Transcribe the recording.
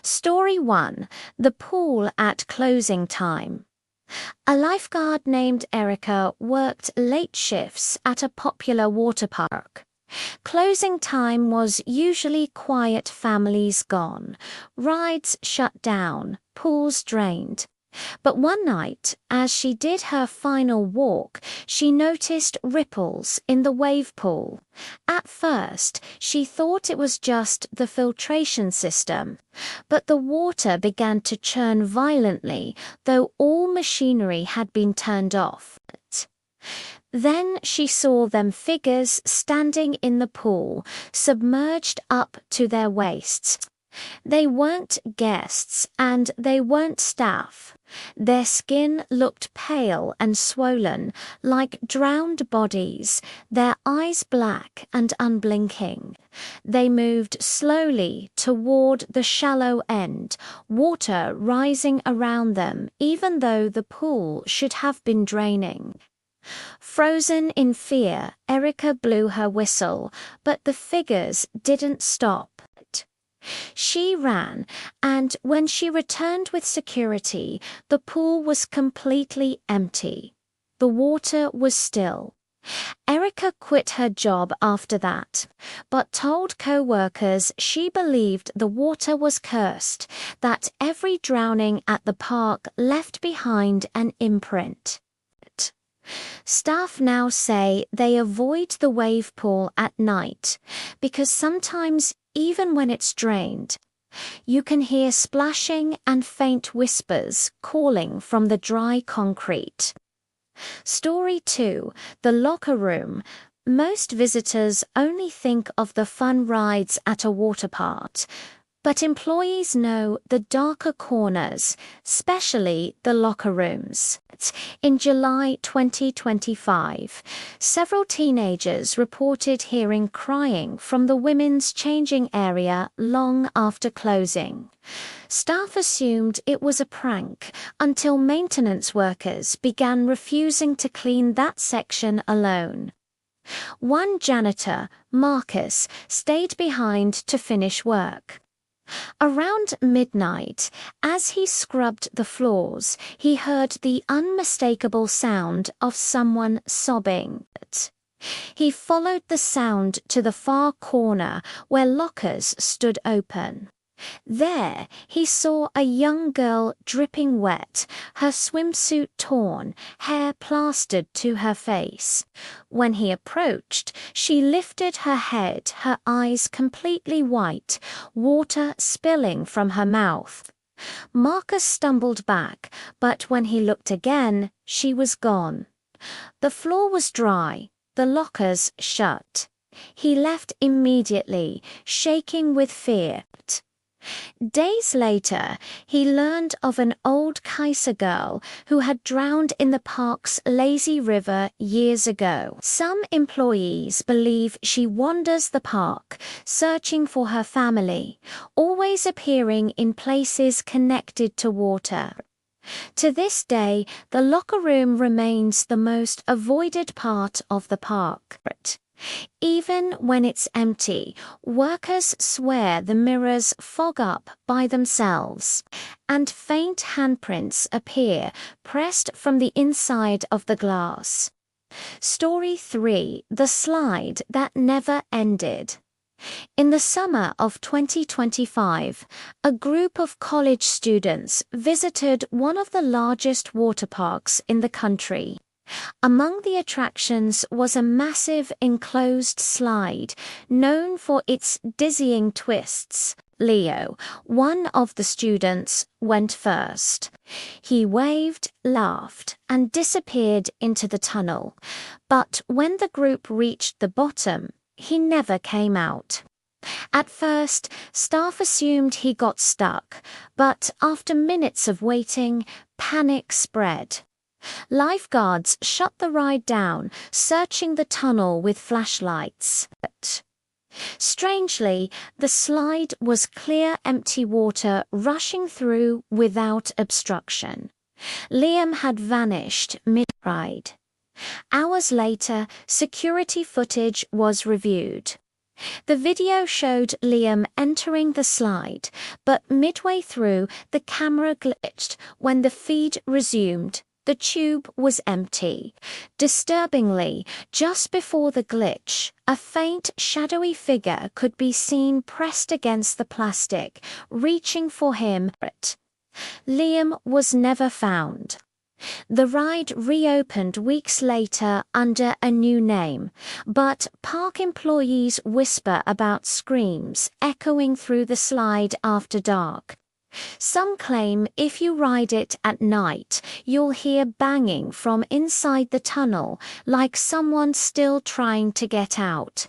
Story 1. The pool at closing time. A lifeguard named Erica worked late shifts at a popular water park. Closing time was usually quiet, families gone, rides shut down, pools drained. But one night, as she did her final walk, she noticed ripples in the wave pool. At first, she thought it was just the filtration system, but the water began to churn violently, though all machinery had been turned off. Then she saw them figures standing in the pool, submerged up to their waists. They weren't guests and they weren't staff. Their skin looked pale and swollen, like drowned bodies, their eyes black and unblinking. They moved slowly toward the shallow end, water rising around them even though the pool should have been draining. Frozen in fear, Erica blew her whistle, but the figures didn't stop. She ran, and when she returned with security, the pool was completely empty. The water was still. Erica quit her job after that, but told co-workers she believed the water was cursed, that every drowning at the park left behind an imprint. Staff now say they avoid the wave pool at night because sometimes, even when it's drained, you can hear splashing and faint whispers calling from the dry concrete. Story 2. The locker room. Most visitors only think of the fun rides at a water park, but employees know the darker corners, especially the locker rooms. In July 2025, several teenagers reported hearing crying from the women's changing area long after closing. Staff assumed it was a prank until maintenance workers began refusing to clean that section alone. One janitor, Marcus, stayed behind to finish work. Around midnight, as he scrubbed the floors, he heard the unmistakable sound of someone sobbing. He followed the sound to the far corner where lockers stood open. There, he saw a young girl dripping wet, her swimsuit torn, hair plastered to her face. When he approached, she lifted her head, her eyes completely white, water spilling from her mouth. Marcus stumbled back, but when he looked again, she was gone. The floor was dry, the lockers shut. He left immediately, shaking with fear. Days later, he learned of an old Kaiser girl who had drowned in the park's lazy river years ago. Some employees believe she wanders the park, searching for her family, always appearing in places connected to water. To this day, the locker room remains the most avoided part of the park. Even when it's empty, workers swear the mirrors fog up by themselves, and faint handprints appear pressed from the inside of the glass. Story 3. The slide that never ended. In the summer of 2025, a group of college students visited one of the largest water parks in the country. Among the attractions was a massive enclosed slide known for its dizzying twists. Leo, one of the students, went first. He waved, laughed, and disappeared into the tunnel. But when the group reached the bottom, he never came out. At first, staff assumed he got stuck, but after minutes of waiting, panic spread. Lifeguards shut the ride down, searching the tunnel with flashlights. Strangely, the slide was clear, empty water rushing through without obstruction. Liam had vanished mid-ride. Hours later, security footage was reviewed. The video showed Liam entering the slide, but midway through, the camera glitched. When the feed resumed, the tube was empty. Disturbingly, just before the glitch, a faint, shadowy figure could be seen pressed against the plastic, reaching for him. Liam was never found. The ride reopened weeks later under a new name, but park employees whisper about screams echoing through the slide after dark. Some claim if you ride it at night, you'll hear banging from inside the tunnel, like someone still trying to get out.